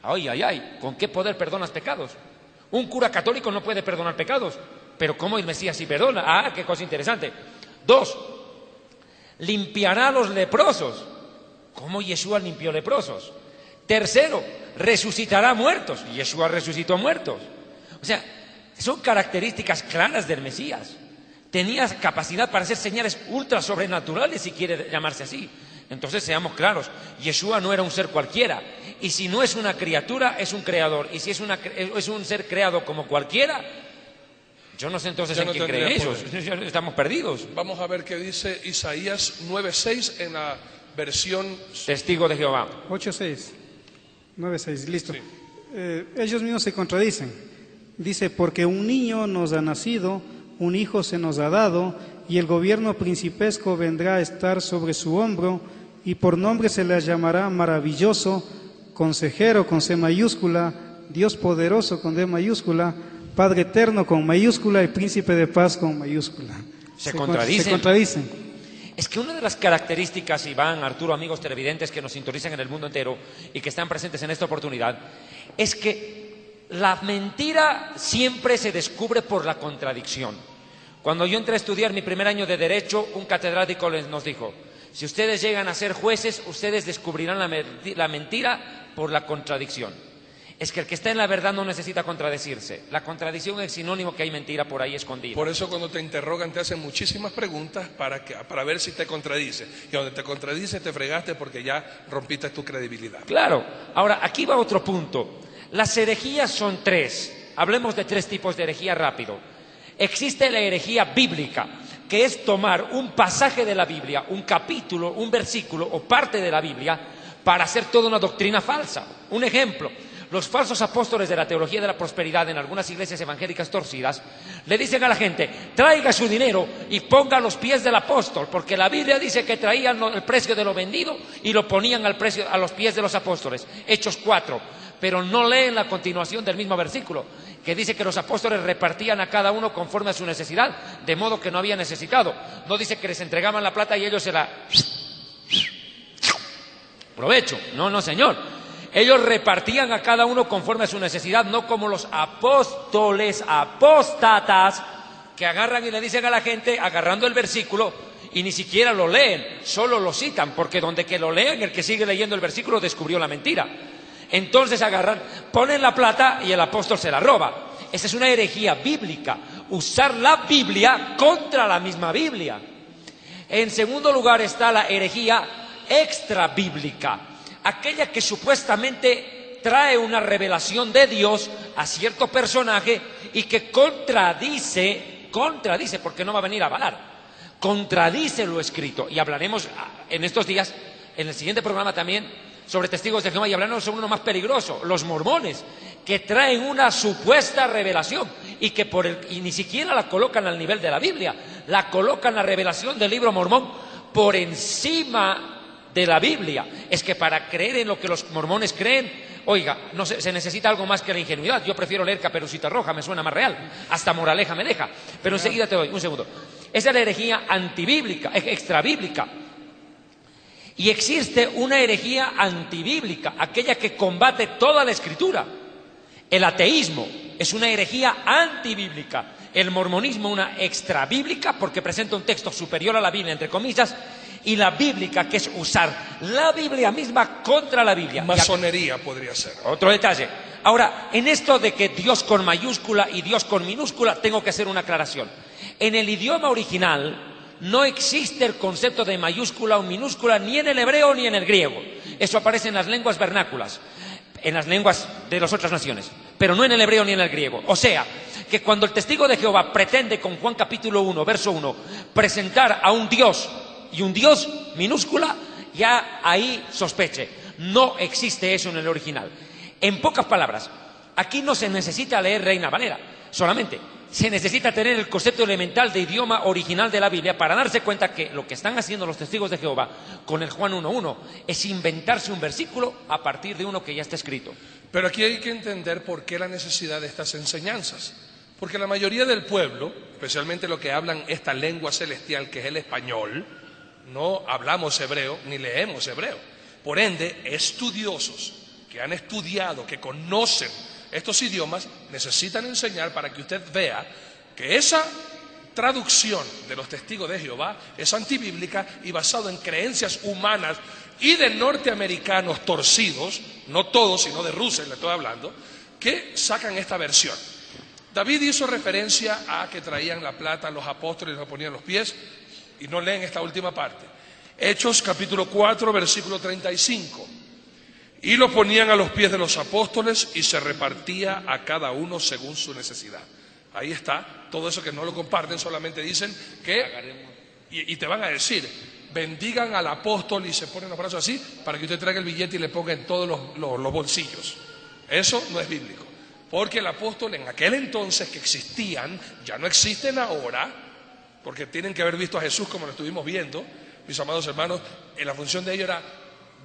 Ay, ay, ay, ¿con qué poder perdonas pecados? Un cura católico no puede perdonar pecados, pero ¿cómo el Mesías sí perdona? Ah, qué cosa interesante. 2, limpiará a los leprosos. ¿Cómo Yeshua limpió leprosos? 3, resucitará muertos. Yeshua resucitó muertos. O sea, son características claras del Mesías. Tenía capacidad para hacer señales ultra sobrenaturales, si quiere llamarse así. Entonces, seamos claros, Yeshua no era un ser cualquiera. Y si no es una criatura, es un creador. Y si es un ser creado como cualquiera, yo no sé entonces en quién creen ellos. Estamos perdidos. Vamos a ver qué dice Isaías 9:6 en la versión Testigo de Jehová. 8:6, 9:6, listo. Sí. Ellos mismos se contradicen. Dice, porque un niño nos ha nacido, un hijo se nos ha dado, y el gobierno principesco vendrá a estar sobre su hombro, y por nombre se le llamará maravilloso, consejero con C mayúscula, Dios poderoso con D mayúscula, Padre eterno con mayúscula y príncipe de paz con mayúscula. Se contradicen. Se contradicen. Es que una de las características, Iván, Arturo, amigos televidentes que nos sintonizan en el mundo entero y que están presentes en esta oportunidad, es que la mentira siempre se descubre por la contradicción. Cuando yo entré a estudiar mi primer año de Derecho, un catedrático nos dijo, si ustedes llegan a ser jueces, ustedes descubrirán la mentira por la contradicción. Es que el que está en la verdad no necesita contradecirse. La contradicción es sinónimo que hay mentira por ahí escondida. Por eso cuando te interrogan te hacen muchísimas preguntas para ver si te contradice. Y donde te contradice te fregaste porque ya rompiste tu credibilidad. Claro. Ahora, aquí va otro punto. Las herejías son 3. Hablemos de 3 tipos de herejía rápido. Existe la herejía bíblica, que es tomar un pasaje de la Biblia, un capítulo, un versículo o parte de la Biblia para hacer toda una doctrina falsa. Un ejemplo, los falsos apóstoles de la teología de la prosperidad en algunas iglesias evangélicas torcidas le dicen a la gente, traiga su dinero y ponga a los pies del apóstol, porque la Biblia dice que traían el precio de lo vendido y lo ponían a los pies de los apóstoles. Hechos 4, pero no leen la continuación del mismo versículo, que dice que los apóstoles repartían a cada uno conforme a su necesidad, de modo que no había necesitado. No dice que les entregaban la plata y ellos se la... provecho. No, no, señor. Ellos repartían a cada uno conforme a su necesidad, no como los apóstoles apóstatas que agarran y le dicen a la gente, agarrando el versículo, y ni siquiera lo leen, solo lo citan, porque donde que lo lean, el que sigue leyendo el versículo descubrió la mentira. Entonces agarran, ponen la plata y el apóstol se la roba. Esa es una herejía bíblica, usar la Biblia contra la misma Biblia. En segundo lugar está la herejía extra bíblica, aquella que supuestamente trae una revelación de Dios a cierto personaje y que contradice, porque no va a venir a avalar, contradice lo escrito. Y hablaremos en estos días en el siguiente programa también sobre testigos de Jehová y hablarnos sobre uno más peligroso, los mormones, que traen una supuesta revelación y que y ni siquiera la colocan al nivel de la Biblia, la colocan la revelación del libro mormón por encima de la Biblia. Es que para creer en lo que los mormones creen, oiga, no se necesita algo más que la ingenuidad. Yo prefiero leer Caperucita Roja, me suena más real, hasta moraleja me deja. Pero enseguida te doy, un segundo. Esa es la herejía antibíblica, extrabíblica. Y existe una herejía antibíblica, aquella que combate toda la escritura. El ateísmo es una herejía antibíblica. El mormonismo una extrabíblica, porque presenta un texto superior a la Biblia, entre comillas, y la bíblica, que es usar la Biblia misma contra la Biblia. Masonería podría ser. Otro detalle. Ahora, en esto de que Dios con mayúscula y Dios con minúscula, tengo que hacer una aclaración. En el idioma original no existe el concepto de mayúscula o minúscula ni en el hebreo ni en el griego. Eso aparece en las lenguas vernáculas, en las lenguas de las otras naciones, pero no en el hebreo ni en el griego. O sea, que cuando el testigo de Jehová pretende con Juan capítulo 1, verso 1, presentar a un Dios y un Dios minúscula, ya ahí sospeche. No existe eso en el original. En pocas palabras, aquí no se necesita leer Reina Valera, solamente se necesita tener el concepto elemental de idioma original de la Biblia para darse cuenta que lo que están haciendo los testigos de Jehová con el Juan 1.1 es inventarse un versículo a partir de uno que ya está escrito. Pero aquí hay que entender por qué la necesidad de estas enseñanzas. Porque la mayoría del pueblo, especialmente los que hablan esta lengua celestial que es el español, no hablamos hebreo ni leemos hebreo. Por ende, estudiosos que han estudiado, que conocen estos idiomas, necesitan enseñar para que usted vea que esa traducción de los testigos de Jehová es antibíblica y basado en creencias humanas y de norteamericanos torcidos, no todos, sino de Russell le estoy hablando, que sacan esta versión. David hizo referencia a que traían la plata a los apóstoles y los ponían los pies, y no leen esta última parte. Hechos capítulo 4, versículo 35. Y lo ponían a los pies de los apóstoles y se repartía a cada uno según su necesidad. Ahí está, todo eso que no lo comparten, solamente dicen que, y te van a decir, bendigan al apóstol y se ponen los brazos así para que usted traiga el billete y le ponga en todos los bolsillos. Eso no es bíblico, porque el apóstol en aquel entonces que existían, ya no existen ahora, porque tienen que haber visto a Jesús como lo estuvimos viendo, mis amados hermanos. La función de ellos era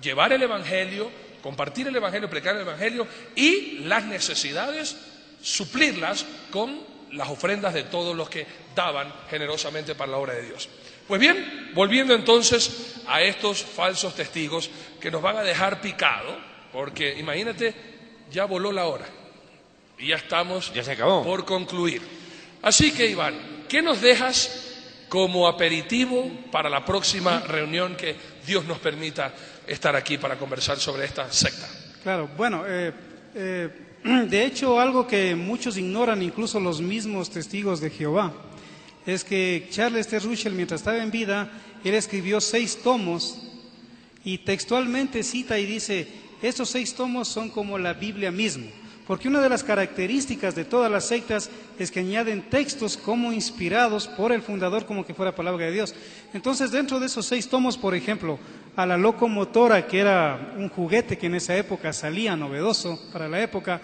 llevar el evangelio, compartir el evangelio, predicar el evangelio y las necesidades, suplirlas con las ofrendas de todos los que daban generosamente para la obra de Dios. Pues bien, volviendo entonces a estos falsos testigos que nos van a dejar picado, porque imagínate, ya voló la hora y ya estamos ya se acabó por concluir. Así que, Iván, ¿qué nos dejas como aperitivo para la próxima reunión que Dios nos permita estar aquí para conversar sobre esta secta? Claro, bueno, de hecho algo que muchos ignoran, incluso los mismos testigos de Jehová, es que Charles T. Russell, mientras estaba en vida, él escribió 6 tomos y textualmente cita y dice, estos 6 tomos son como la Biblia misma. Porque una de las características de todas las sectas es que añaden textos como inspirados por el fundador, como que fuera palabra de Dios. Entonces, dentro de esos 6 tomos, por ejemplo, a la locomotora, que era un juguete que en esa época salía novedoso para la época,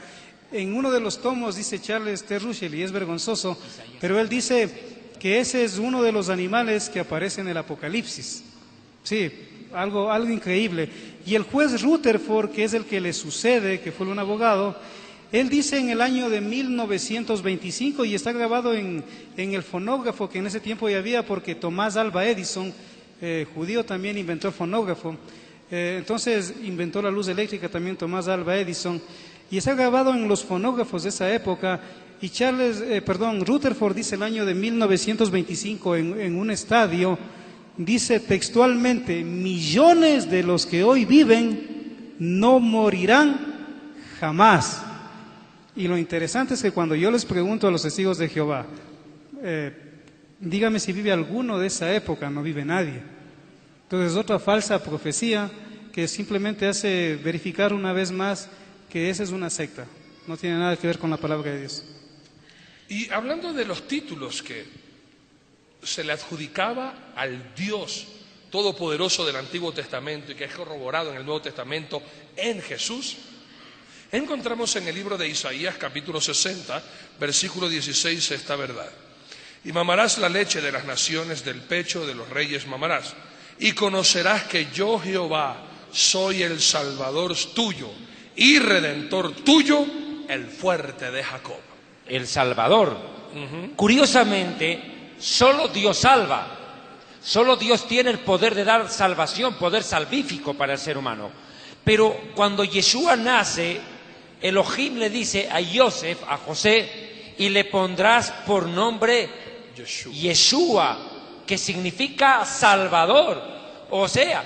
en uno de los tomos dice Charles T. Russell, y es vergonzoso, pero él dice que ese es uno de los animales que aparece en el Apocalipsis. Sí, algo increíble. Y el juez Rutherford, que es el que le sucede, que fue un abogado, él dice en el año de 1925, y está grabado en el fonógrafo que en ese tiempo ya había, porque Tomás Alva Edison, judío, también inventó el fonógrafo. Entonces inventó la luz eléctrica también Tomás Alva Edison, y está grabado en los fonógrafos de esa época. Y Rutherford dice el año de 1925 en un estadio, dice textualmente, millones de los que hoy viven no morirán jamás. Y lo interesante es que cuando yo les pregunto a los testigos de Jehová, dígame si vive alguno de esa época, no vive nadie. Entonces es otra falsa profecía que simplemente hace verificar una vez más que esa es una secta, no tiene nada que ver con la palabra de Dios. Y hablando de los títulos que se le adjudicaba al Dios todopoderoso del Antiguo Testamento y que es corroborado en el Nuevo Testamento en Jesús, encontramos en el libro de Isaías, capítulo 60, versículo 16, esta verdad. Y mamarás la leche de las naciones, del pecho de los reyes mamarás. Y conocerás que yo, Jehová, soy el Salvador tuyo y Redentor tuyo, el fuerte de Jacob. El Salvador. Curiosamente, solo Dios salva. Solo Dios tiene el poder de dar salvación, poder salvífico para el ser humano. Pero cuando Yeshua nace, Elohim le dice a Yosef, a José, y le pondrás por nombre Yeshua, que significa Salvador. O sea,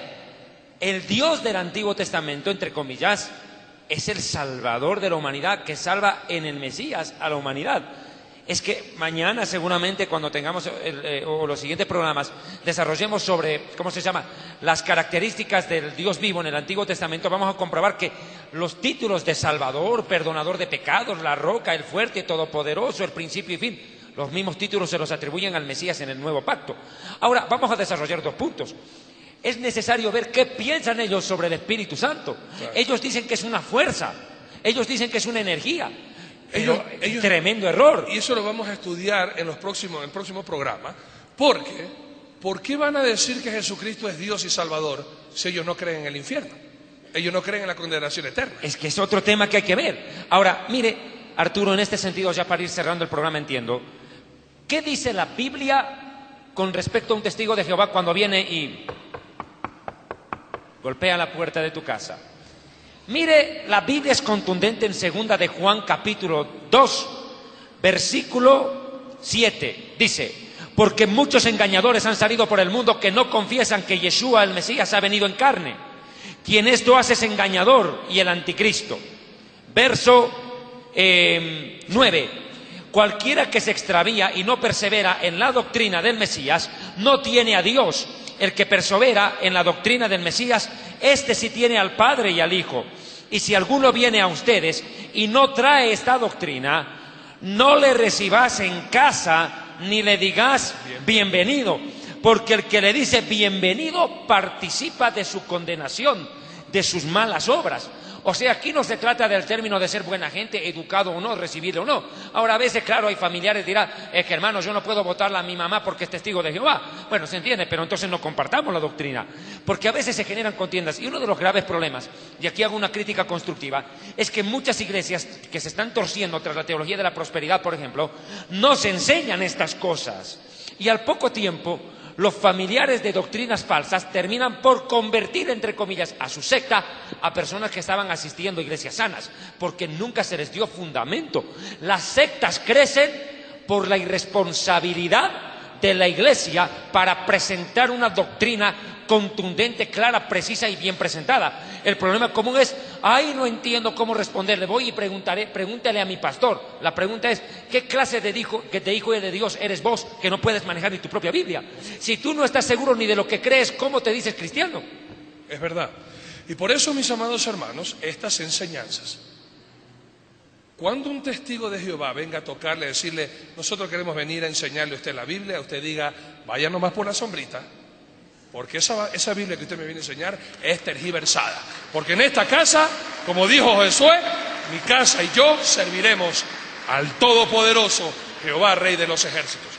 el Dios del Antiguo Testamento, entre comillas, es el Salvador de la humanidad, que salva en el Mesías a la humanidad. Es que mañana seguramente cuando tengamos o los siguientes programas desarrollemos sobre, ¿cómo se llama?, las características del Dios vivo en el Antiguo Testamento, vamos a comprobar que los títulos de Salvador, Perdonador de pecados, la Roca, el Fuerte, Todopoderoso, el Principio y Fin, los mismos títulos se los atribuyen al Mesías en el Nuevo Pacto. Ahora vamos a desarrollar 2 puntos. Es necesario ver qué piensan ellos sobre el Espíritu Santo. Claro. Ellos dicen que es una fuerza, ellos dicen que es una energía. Ellos, tremendo error. Y eso lo vamos a estudiar en el próximo programa. Porque, ¿por qué van a decir que Jesucristo es Dios y Salvador si ellos no creen en el infierno? Ellos no creen en la condenación eterna. Es que es otro tema que hay que ver. Ahora, mire, Arturo, en este sentido, ya para ir cerrando el programa, entiendo. ¿Qué dice la Biblia con respecto a un testigo de Jehová cuando viene y golpea la puerta de tu casa? Mire, la Biblia es contundente en 2 de Juan capítulo 2, versículo 7. Dice, porque muchos engañadores han salido por el mundo que no confiesan que Yeshua el Mesías ha venido en carne. Quien esto hace es engañador y el anticristo. Verso 9. Cualquiera que se extravía y no persevera en la doctrina del Mesías no tiene a Dios. El que persevera en la doctrina del Mesías, este sí tiene al Padre y al Hijo. Y si alguno viene a ustedes y no trae esta doctrina, no le recibas en casa ni le digas bienvenido, porque el que le dice bienvenido participa de su condenación, de sus malas obras. O sea, aquí no se trata del término de ser buena gente, educado o no, recibirlo o no. Ahora a veces, claro, hay familiares que dirán, es que hermano, yo no puedo votarla a mi mamá porque es testigo de Jehová. Bueno, se entiende, pero entonces no compartamos la doctrina. Porque a veces se generan contiendas. Y uno de los graves problemas, y aquí hago una crítica constructiva, es que muchas iglesias que se están torciendo tras la teología de la prosperidad, por ejemplo, no se enseñan estas cosas. Y al poco tiempo, los familiares de doctrinas falsas terminan por convertir, entre comillas, a su secta a personas que estaban asistiendo a iglesias sanas, porque nunca se les dio fundamento. Las sectas crecen por la irresponsabilidad de la iglesia para presentar una doctrina contundente, clara, precisa y bien presentada. El problema común es, ay, no entiendo cómo responderle, voy y pregúntale a mi pastor. La pregunta es, ¿qué clase de hijo y de Dios eres vos que no puedes manejar ni tu propia Biblia? Si tú no estás seguro ni de lo que crees, ¿cómo te dices cristiano? Es verdad. Y por eso, mis amados hermanos, estas enseñanzas, cuando un testigo de Jehová venga a tocarle, a decirle, nosotros queremos venir a enseñarle a usted la Biblia, usted diga, vaya nomás por la sombrita, porque esa Biblia que usted me viene a enseñar es tergiversada. Porque en esta casa, como dijo Josué, mi casa y yo serviremos al Todopoderoso, Jehová, Rey de los ejércitos.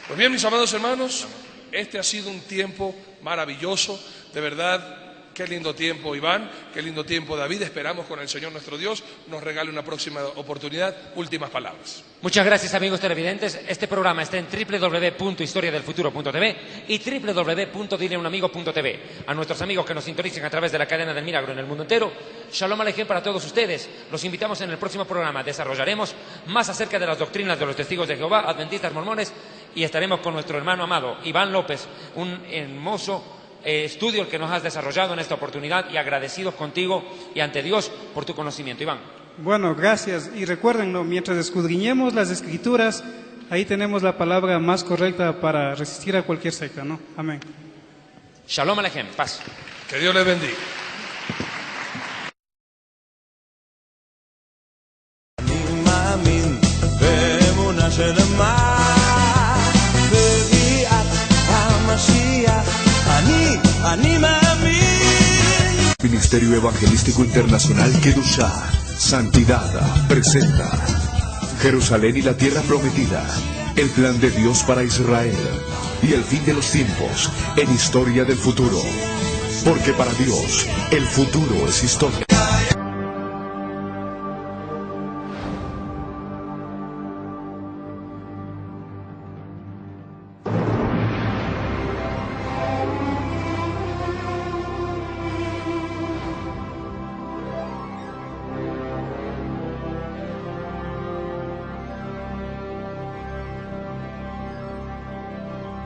Pues bien, mis amados hermanos, este ha sido un tiempo maravilloso, de verdad. Qué lindo tiempo, Iván, qué lindo tiempo, David. Esperamos con el Señor nuestro Dios nos regale una próxima oportunidad. Últimas palabras. Muchas gracias, amigos televidentes. Este programa está en www.historiadelfuturo.tv y www.dileunamigo.tv. A nuestros amigos que nos sintonicen a través de la cadena del Milagro en el mundo entero, Shalom Aleichem para todos ustedes. Los invitamos en el próximo programa. Desarrollaremos más acerca de las doctrinas de los testigos de Jehová, adventistas, mormones, y estaremos con nuestro hermano amado, Iván López, un hermoso estudio el que nos has desarrollado en esta oportunidad, y agradecidos contigo y ante Dios por tu conocimiento, Iván. Bueno, gracias. Y recuerden, ¿no?, mientras escudriñemos las Escrituras, ahí tenemos la palabra más correcta para resistir a cualquier secta, ¿no? Amén. Shalom Aleichem, paz. Que Dios les bendiga. Ministerio Evangelístico Internacional Kedushá, Santidad, presenta Jerusalén y la Tierra Prometida, el plan de Dios para Israel y el fin de los tiempos en Historia del Futuro. Porque para Dios, el futuro es historia.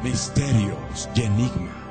Misterios y enigmas